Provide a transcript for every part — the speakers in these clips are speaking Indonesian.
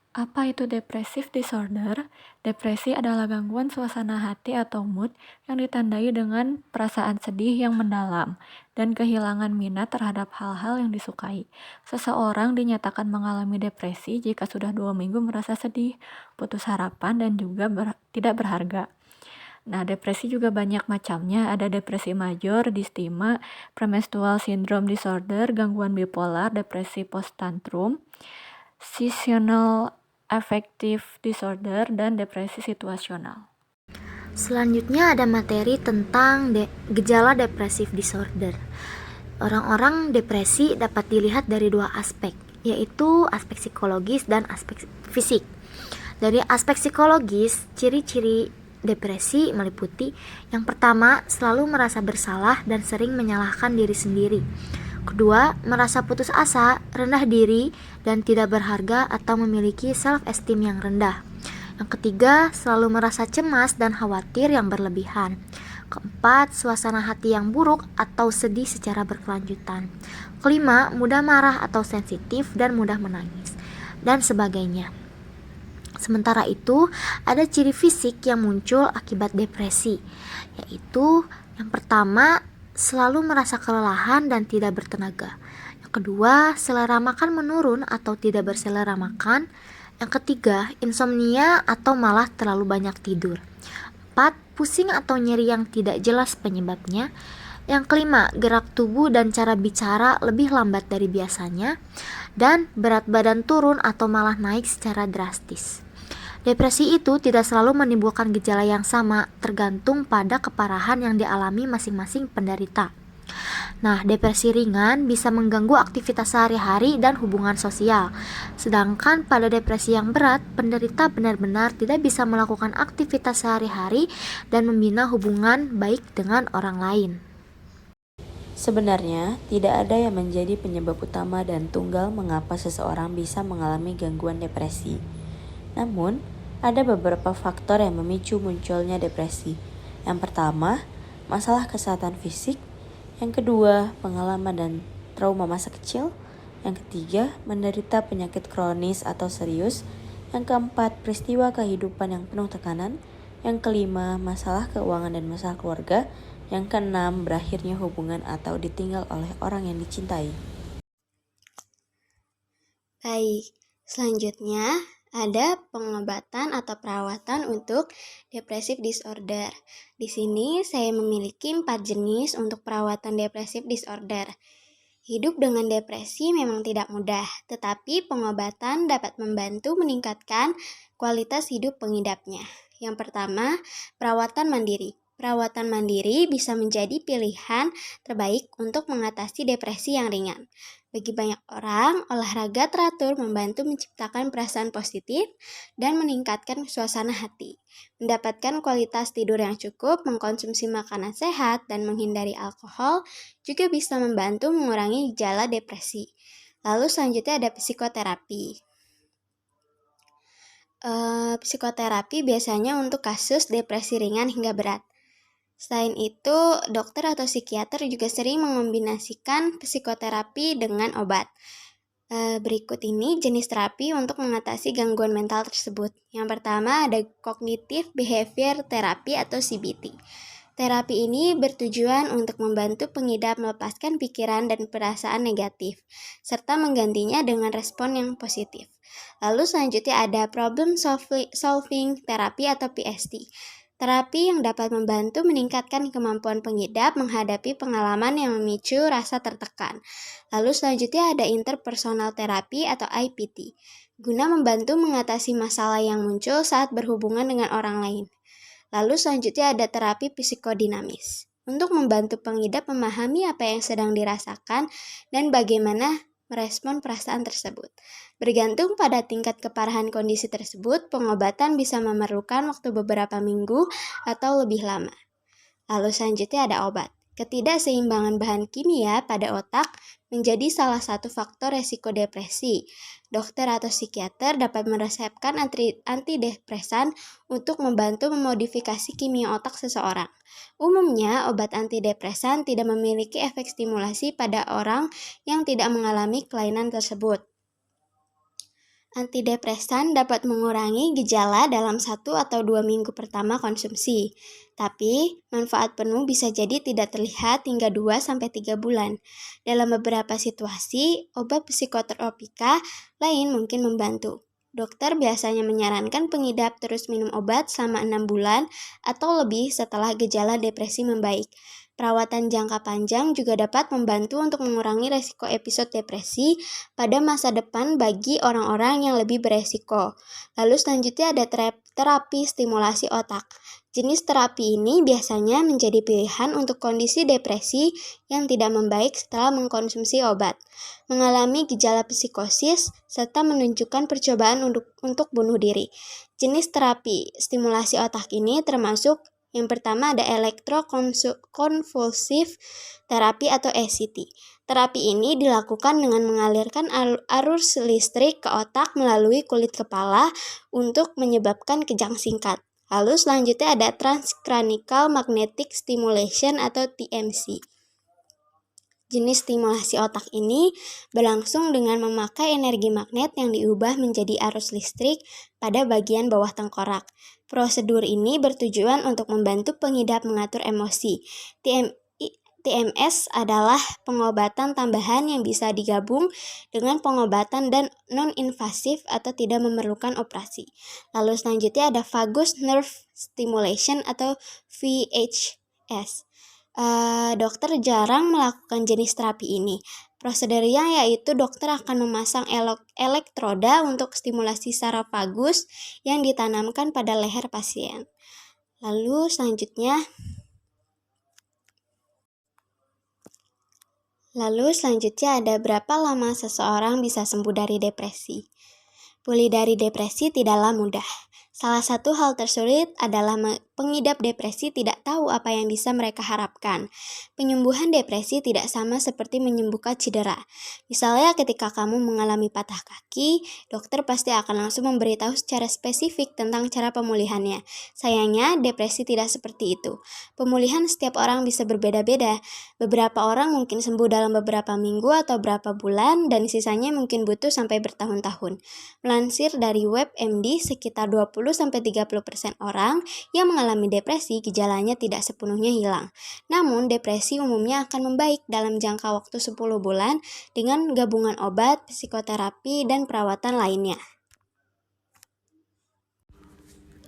Apa itu depressive disorder? Depresi adalah gangguan suasana hati atau mood yang ditandai dengan perasaan sedih yang mendalam dan kehilangan minat terhadap hal-hal yang disukai. Seseorang dinyatakan mengalami depresi jika sudah 2 minggu merasa sedih, putus harapan, dan juga tidak berharga. Nah, depresi juga banyak macamnya. Ada depresi major, distima, premenstrual syndrome disorder, gangguan bipolar, depresi post-tantrum, seasonal affective disorder, dan depresi situasional. Selanjutnya ada materi tentang gejala depressive disorder. Orang-orang depresi dapat dilihat dari dua aspek, yaitu aspek psikologis dan aspek fisik. Dari aspek psikologis, ciri-ciri depresi meliputi yang pertama, selalu merasa bersalah dan sering menyalahkan diri sendiri. Kedua, merasa putus asa, rendah diri, dan tidak berharga atau memiliki self-esteem yang rendah. Yang ketiga, selalu merasa cemas dan khawatir yang berlebihan. Keempat, suasana hati yang buruk atau sedih secara berkelanjutan. Kelima, mudah marah atau sensitif dan mudah menangis, dan sebagainya. Sementara itu, ada ciri fisik yang muncul akibat depresi, yaitu yang pertama, selalu merasa kelelahan dan tidak bertenaga. Yang kedua, selera makan menurun atau tidak berselera makan. Yang ketiga, insomnia atau malah terlalu banyak tidur. 4. Pusing atau nyeri yang tidak jelas penyebabnya. Yang kelima, gerak tubuh dan cara bicara lebih lambat dari biasanya. Dan berat badan turun atau malah naik secara drastis. Depresi itu tidak selalu menimbulkan gejala yang sama, tergantung pada keparahan yang dialami masing-masing penderita. Nah, depresi ringan bisa mengganggu aktivitas sehari-hari dan hubungan sosial. Sedangkan pada depresi yang berat, penderita benar-benar tidak bisa melakukan aktivitas sehari-hari dan membina hubungan baik dengan orang lain. Sebenarnya, tidak ada yang menjadi penyebab utama dan tunggal mengapa seseorang bisa mengalami gangguan depresi. Namun, ada beberapa faktor yang memicu munculnya depresi. Yang pertama, masalah kesehatan fisik. Yang kedua, pengalaman dan trauma masa kecil. Yang ketiga, menderita penyakit kronis atau serius. Yang keempat, peristiwa kehidupan yang penuh tekanan. Yang kelima, masalah keuangan dan masalah keluarga. Yang keenam, berakhirnya hubungan atau ditinggal oleh orang yang dicintai. Baik, selanjutnya ada pengobatan atau perawatan untuk depressive disorder. Di sini saya memiliki 4 jenis untuk perawatan depressive disorder. Hidup dengan depresi memang tidak mudah, tetapi pengobatan dapat membantu meningkatkan kualitas hidup pengidapnya. Yang pertama, perawatan mandiri. Perawatan mandiri bisa menjadi pilihan terbaik untuk mengatasi depresi yang ringan. Bagi banyak orang, olahraga teratur membantu menciptakan perasaan positif dan meningkatkan suasana hati. Mendapatkan kualitas tidur yang cukup, mengkonsumsi makanan sehat, dan menghindari alkohol juga bisa membantu mengurangi gejala depresi. Lalu selanjutnya ada psikoterapi. Psikoterapi biasanya untuk kasus depresi ringan hingga berat. Selain itu, dokter atau psikiater juga sering mengombinasikan psikoterapi dengan obat. Berikut ini jenis terapi untuk mengatasi gangguan mental tersebut. Yang pertama ada Cognitive Behavior Therapy atau CBT. Terapi ini bertujuan untuk membantu pengidap melepaskan pikiran dan perasaan negatif, serta menggantinya dengan respon yang positif. Lalu selanjutnya ada Problem Solving Therapy atau PST. Terapi yang dapat membantu meningkatkan kemampuan pengidap menghadapi pengalaman yang memicu rasa tertekan. Lalu selanjutnya ada interpersonal terapi atau IPT, guna membantu mengatasi masalah yang muncul saat berhubungan dengan orang lain. Lalu selanjutnya ada terapi psikodinamis, untuk membantu pengidap memahami apa yang sedang dirasakan dan bagaimana merespon perasaan tersebut. Bergantung pada tingkat keparahan kondisi tersebut, pengobatan bisa memerlukan waktu beberapa minggu atau lebih lama. Lalu selanjutnya ada obat. Ketidakseimbangan bahan kimia pada otak menjadi salah satu faktor resiko depresi. Dokter atau psikiater dapat meresepkan antidepresan untuk membantu memodifikasi kimia otak seseorang. Umumnya, obat antidepresan tidak memiliki efek stimulasi pada orang yang tidak mengalami kelainan tersebut. Antidepresan dapat mengurangi gejala dalam 1 atau 2 minggu pertama konsumsi, tapi manfaat penuh bisa jadi tidak terlihat hingga 2-3 bulan. Dalam beberapa situasi, obat psikotropika lain mungkin membantu. Dokter biasanya menyarankan pengidap terus minum obat selama 6 bulan atau lebih setelah gejala depresi membaik. Perawatan jangka panjang juga dapat membantu untuk mengurangi resiko episode depresi pada masa depan bagi orang-orang yang lebih beresiko. Lalu selanjutnya ada terapi stimulasi otak. Jenis terapi ini biasanya menjadi pilihan untuk kondisi depresi yang tidak membaik setelah mengkonsumsi obat, mengalami gejala psikosis, serta menunjukkan percobaan untuk bunuh diri. Jenis terapi stimulasi otak ini termasuk yang pertama ada elektrokonvulsif terapi atau ECT. Terapi ini dilakukan dengan mengalirkan arus listrik ke otak melalui kulit kepala untuk menyebabkan kejang singkat. Lalu selanjutnya ada transcranial magnetic stimulation atau TMC. Jenis stimulasi otak ini berlangsung dengan memakai energi magnet yang diubah menjadi arus listrik pada bagian bawah tengkorak. Prosedur ini bertujuan untuk membantu pengidap mengatur emosi. TMS adalah pengobatan tambahan yang bisa digabung dengan pengobatan dan non-invasif atau tidak memerlukan operasi. Lalu selanjutnya ada vagus nerve stimulation atau VHS. Dokter jarang melakukan jenis terapi ini. Prosedurnya yaitu dokter akan memasang elektroda untuk stimulasi saraf vagus yang ditanamkan pada leher pasien. Lalu selanjutnya ada berapa lama seseorang bisa sembuh dari depresi. Pulih dari depresi tidaklah mudah. Salah satu hal tersulit adalah pengidap depresi tidak tahu apa yang bisa mereka harapkan. Penyembuhan depresi tidak sama seperti menyembuhkan cedera. Misalnya ketika kamu mengalami patah kaki, dokter pasti akan langsung memberitahu secara spesifik tentang cara pemulihannya. Sayangnya, depresi tidak seperti itu. Pemulihan setiap orang bisa berbeda-beda. Beberapa orang mungkin sembuh dalam beberapa minggu atau beberapa bulan, dan sisanya mungkin butuh sampai bertahun-tahun. Melansir dari WebMD, sekitar 20-30% orang yang mengalami depresi gejalanya tidak sepenuhnya hilang. Namun, depresi umumnya akan membaik dalam jangka waktu 10 bulan dengan gabungan obat, psikoterapi, dan perawatan lainnya.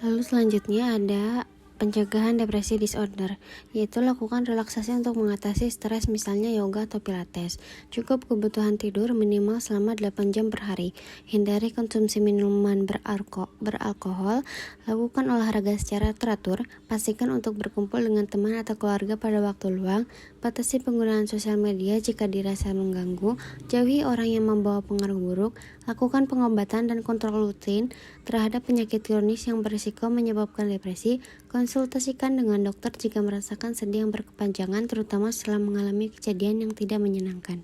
Lalu selanjutnya ada pencegahan depresi disorder, yaitu lakukan relaksasi untuk mengatasi stres, misalnya yoga atau pilates. Cukup kebutuhan tidur minimal selama 8 jam per hari. Hindari konsumsi minuman beralkohol. Lakukan olahraga secara teratur. Pastikan untuk berkumpul dengan teman atau keluarga pada waktu luang. Batasi penggunaan sosial media jika dirasa mengganggu. Jauhi orang yang membawa pengaruh buruk. Lakukan pengobatan dan kontrol rutin terhadap penyakit kronis yang berisiko menyebabkan depresi. Konsultasikan dengan dokter jika merasakan sedih yang berkepanjangan, terutama setelah mengalami kejadian yang tidak menyenangkan.